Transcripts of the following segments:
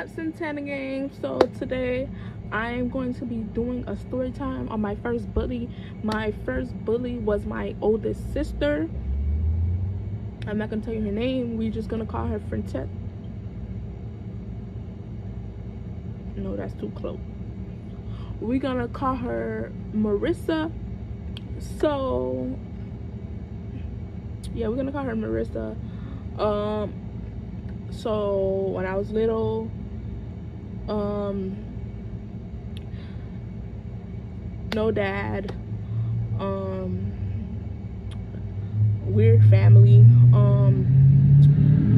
up, Santana Gang? So today I am going to be doing a story time on my first bully. My first bully was my oldest sister. I'm not gonna tell you her name. We're just gonna call her Frentette. No, that's too close. We're gonna call her Marissa. So yeah, we're gonna call her Marissa. So when I was little, no dad, weird family.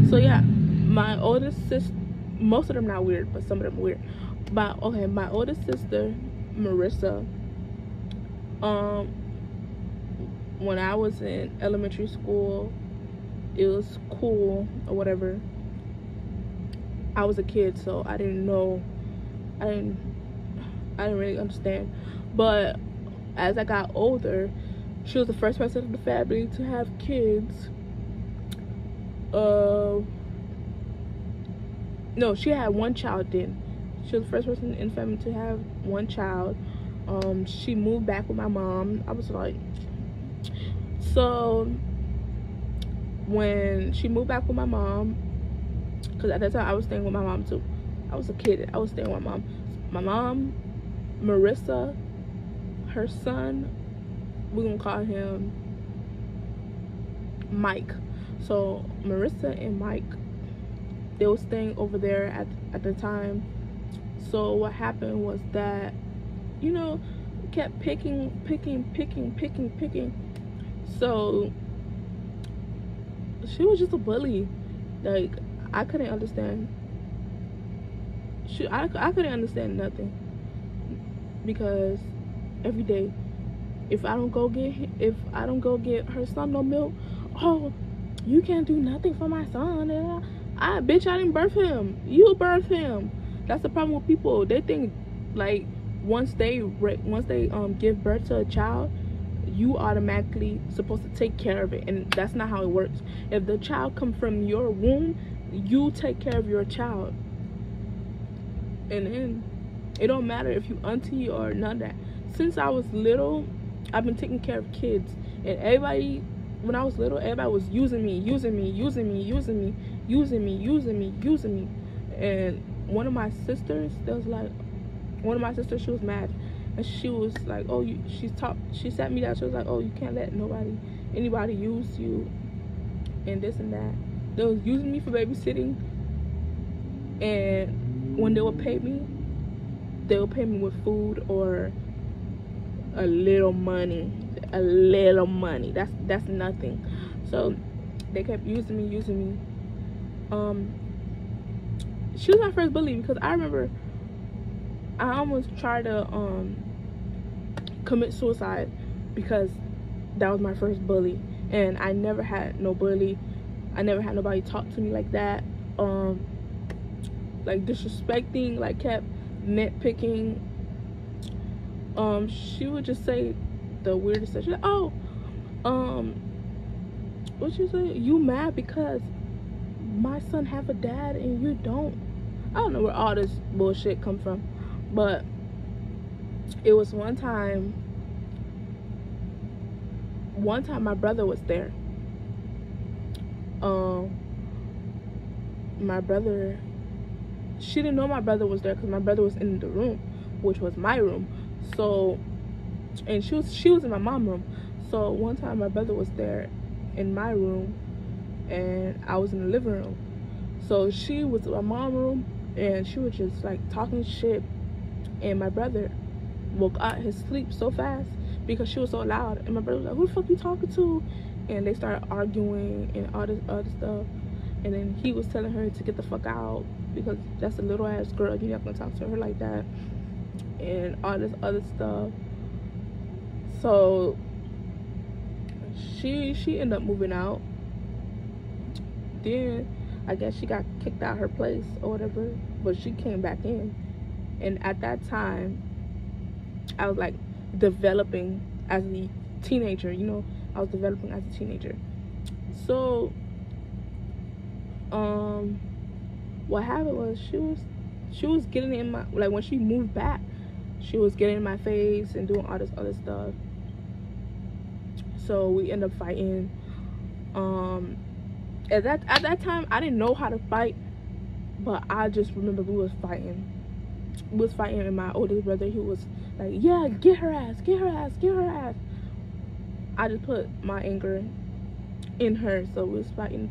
So yeah, my oldest sister, most of them not weird, but some of them weird. But okay, my oldest sister, Marissa, when I was in elementary school, it was cool or whatever. I was a kid, so I didn't know, I didn't really understand. But as I got older, she was the first person in the family to have kids. No, she had one child then. She was the first person in the family to have one child. She moved back with my mom. I was like, so when she moved back with my mom, because at that time I was staying with my mom too. I was a kid. I was staying with my mom. My mom, Marissa, her son, we're gonna call him Mike. So Marissa and Mike, they were staying over there at the time. So what happened was that, you know, kept picking. So she was just a bully. Like, I couldn't understand. I couldn't understand nothing, because every day, if I don't go get her son no milk, oh, you can't do nothing for my son. I didn't birth him. You birthed him. That's the problem with people. They think like once they give birth to a child, you automatically supposed to take care of it, and that's not how it works. If the child comes from your womb, you take care of your child, and then it don't matter if you auntie or none of that. Since I was little, I've been taking care of kids, and everybody, when I was little, everybody was using me. And one of my sisters, she was mad, and she was like, oh, she sat me down. She was like, oh, you can't let anybody use you, and this and that. They was using me for babysitting, and when they would pay me with food or a little money. That's nothing. So they kept using me. She was my first bully, because I remember I almost tried to commit suicide, because that was my first bully, and I never had no bully. I never had nobody talk to me like that, like disrespecting, like kept nitpicking. She would just say the weirdest stuff. She's like, oh, what she say? You mad because my son have a dad and you don't? I don't know where all this bullshit come from, but it was one time my brother was there. My brother, she didn't know my brother was there, because my brother was in the room, which was my room. So, and she was in my mom's room. So one time my brother was there in my room, and I was in the living room. So she was in my mom's room, and she was just like talking shit, and my brother woke out his sleep so fast because she was so loud, and my brother was like, who the fuck you talking to? And they started arguing and all this other stuff, and then he was telling her to get the fuck out, because that's a little ass girl, you're not gonna talk to her like that, and all this other stuff. So she ended up moving out. Then I guess she got kicked out her place or whatever, but she came back in. And at that time, I was like developing as a teenager, you know. I was developing as a teenager. So what happened was she was getting in my, like, when she moved back, she was getting in my face and doing all this other stuff. So we ended up fighting. At that time, I didn't know how to fight, but I just remember we was fighting. We was fighting, and my oldest brother, he was like, yeah, get her ass, get her ass, get her ass. I just put my anger in her, so we was fighting,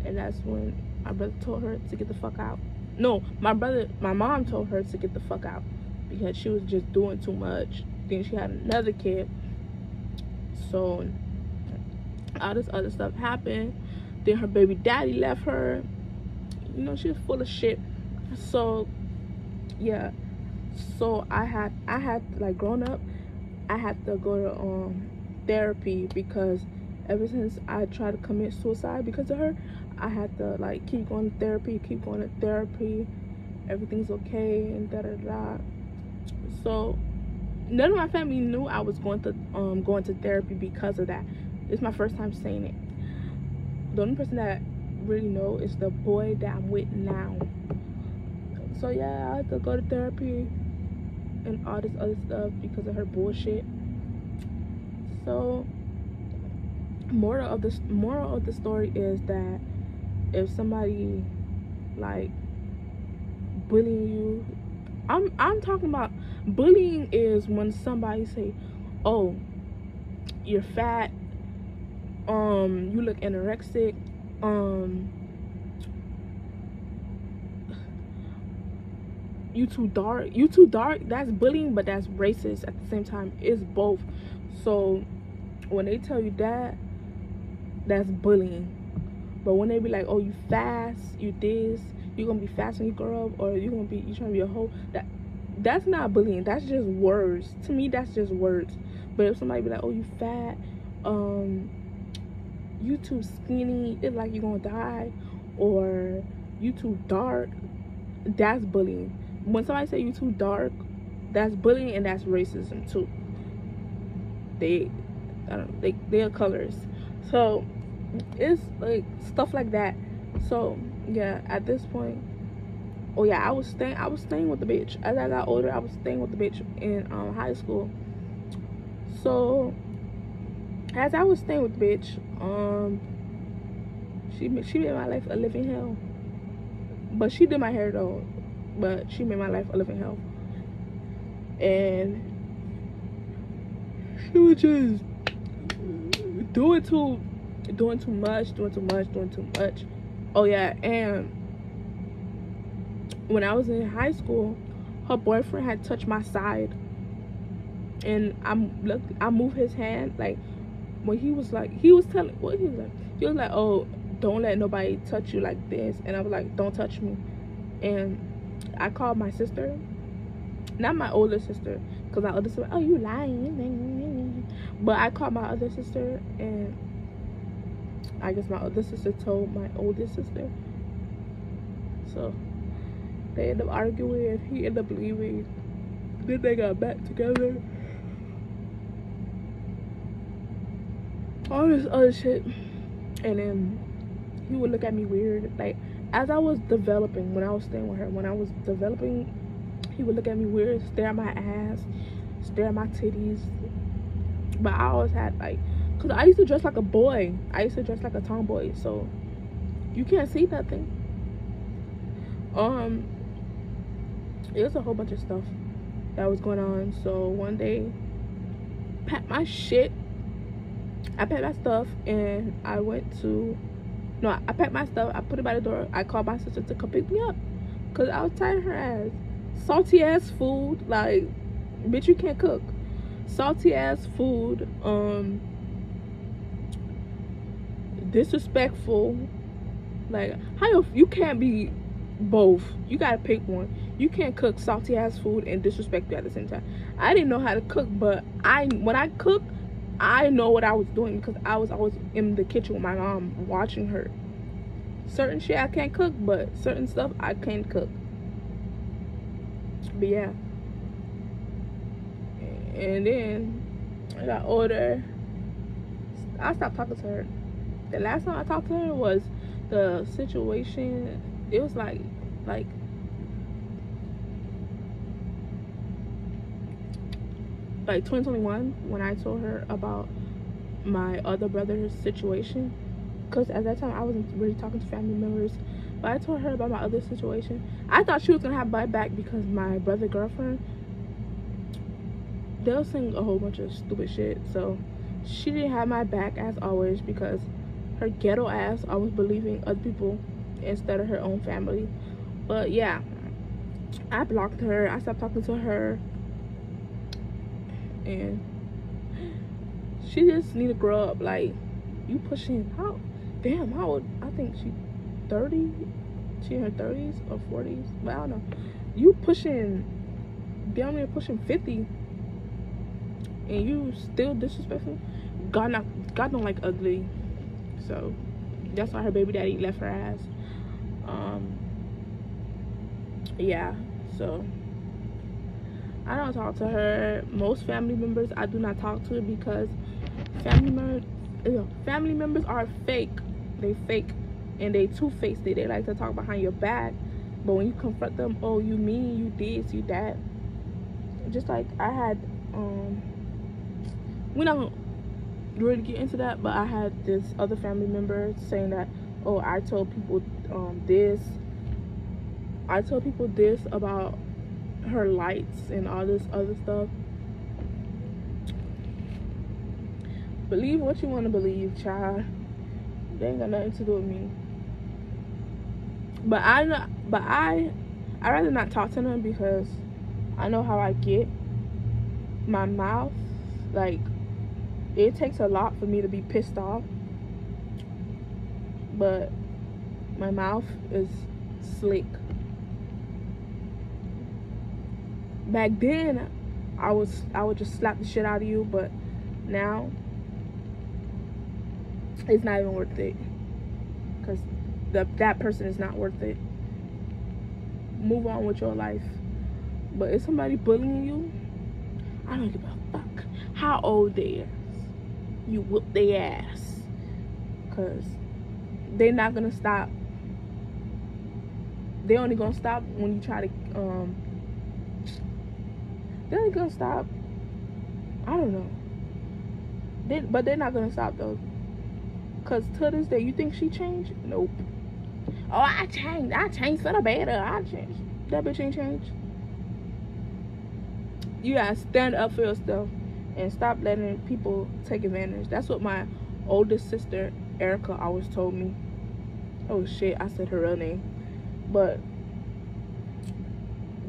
and that's when my brother told her to get the fuck out. No, my mom told her to get the fuck out because she was just doing too much. Then she had another kid, so all this other stuff happened. Then her baby daddy left her. You know, she was full of shit. So yeah, so I had like, growing up, I had to go to therapy, because ever since I tried to commit suicide because of her, I had to like keep going to therapy. Everything's okay and da da da. So none of my family knew I was going to therapy because of that. It's my first time saying it. The only person that really know is the boy that I'm with now. So yeah, I had to go to therapy and all this other stuff because of her bullshit. So moral of the story is that if somebody like bullying you, I'm talking about bullying is when somebody say, oh, you're fat, you look anorexic, you too dark. That's bullying, but that's racist at the same time. It's both. So when they tell you that, that's bullying. But when they be like, oh, you fast, you this, you're gonna be fast when you grow up, or you trying to be a hoe, that's not bullying. That's just words. To me, that's just words. But if somebody be like, oh, you fat, you too skinny, it's like you're gonna die, or you too dark, that's bullying. When somebody say you too dark, that's bullying, and that's racism too. They are colors. So it's like stuff like that. So yeah, at this point, oh yeah, I was staying with the bitch. As I got older, I was staying with the bitch in high school. So as I was staying with the bitch, she made my life a living hell. But she did my hair though. But she made my life a living hell. And she was just doing too much. Oh yeah, and when I was in high school, her boyfriend had touched my side, and I moved his hand, like, when he was like, he was like, oh, don't let nobody touch you like this. And I was like, don't touch me. And I called my sister, not my older sister, because my older sister, oh, you lying. But I called my other sister, and I guess my other sister told my oldest sister. So they ended up arguing, and he ended up leaving. Then they got back together. All this other shit. And then he would look at me weird. Like, as I was developing, when I was staying with her, when I was developing, he would look at me weird, stare at my ass, stare at my titties. But I always had, like, because I used to dress like a boy. I used to dress like a tomboy. So you can't see nothing. It was a whole bunch of stuff that was going on. So one day, I packed my stuff, and I packed my stuff, I put it by the door. I called my sister to come pick me up, because I was tired of her ass. Salty ass food, like, bitch, you can't cook. Salty ass food, disrespectful. Like, how you can't be both. You gotta pick one. You can't cook salty ass food and disrespect you at the same time. I didn't know how to cook, but when I cook, I know what I was doing, because I was always in the kitchen with my mom watching her. Certain shit I can't cook, but certain stuff I can cook. But yeah. And then I got older. I stopped talking to her. The last time I talked to her was the situation. It was like like 2021, when I told her about my other brother's situation, because at that time I wasn't really talking to family members, but I told her about my other situation. I thought she was gonna have my back because my brother girlfriend, they'll sing a whole bunch of stupid shit, so she didn't have my back as always, because her ghetto ass always believing other people instead of her own family. But yeah, I blocked her. I stopped talking to her, and she just need to grow up. Like, you pushing how old? I think she 30. She in her 30s or 40s, but I don't know. You pushing down there, pushing 50, and you still disrespectful. God don't like ugly, so that's why her baby daddy left her ass. Yeah, so I don't talk to her. Most family members I do not talk to, because family members are fake. They fake, and they two-faced. They like to talk behind your back, but when you confront them, oh, you mean, you this, you that. Just like I had, we're not gonna really get into that, but I had this other family member saying that, oh, I told people this about her lights and all this other stuff. Believe what you want to believe, child. They ain't got nothing to do with me. But I rather not talk to them, because I know how I get. My mouth, like, it takes a lot for me to be pissed off, but my mouth is slick. Back then I would just slap the shit out of you, but now it's not even worth it, because that person is not worth it. Move on with your life. But if somebody bullying you, I don't give a fuck how old they is. You whoop their ass, because they're not gonna stop. They only gonna stop when you try to they're only gonna stop, I don't know, but they're not gonna stop though, because to this day, you think she changed? Nope. Oh, I changed for the better. I changed. That bitch ain't changed. You gotta stand up for yourself and stop letting people take advantage. That's what my oldest sister Erica always told me. Oh shit, I said her real name. But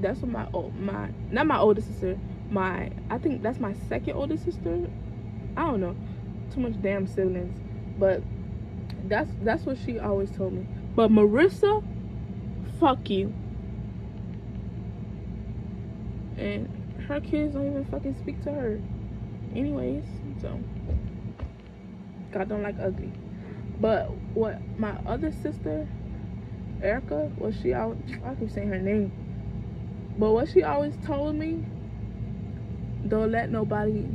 that's what not my oldest sister, I think that's my second oldest sister. I don't know, too much damn siblings, but that's what she always told me. But Marissa, fuck you. And her kids don't even fucking speak to her anyways, so God don't like ugly. But what my other sister Erica, what she always, I keep saying her name, but what she always told me, don't let nobody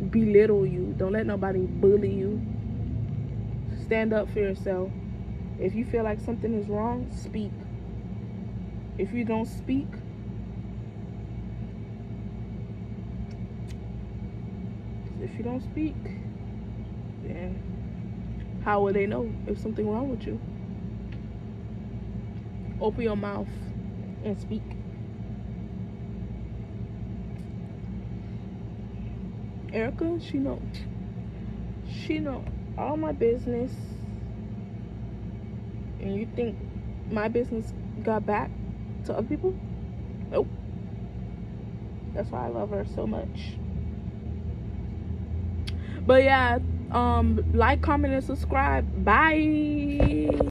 belittle you, don't let nobody bully you. Stand up for yourself. If you feel like something is wrong, speak. If you don't speak, then how will they know if something wrong with you? Open your mouth and speak. Erica, she know all my business, and you think my business got back to other people? Nope. That's why I love her so much. But yeah, like, comment, and subscribe. Bye.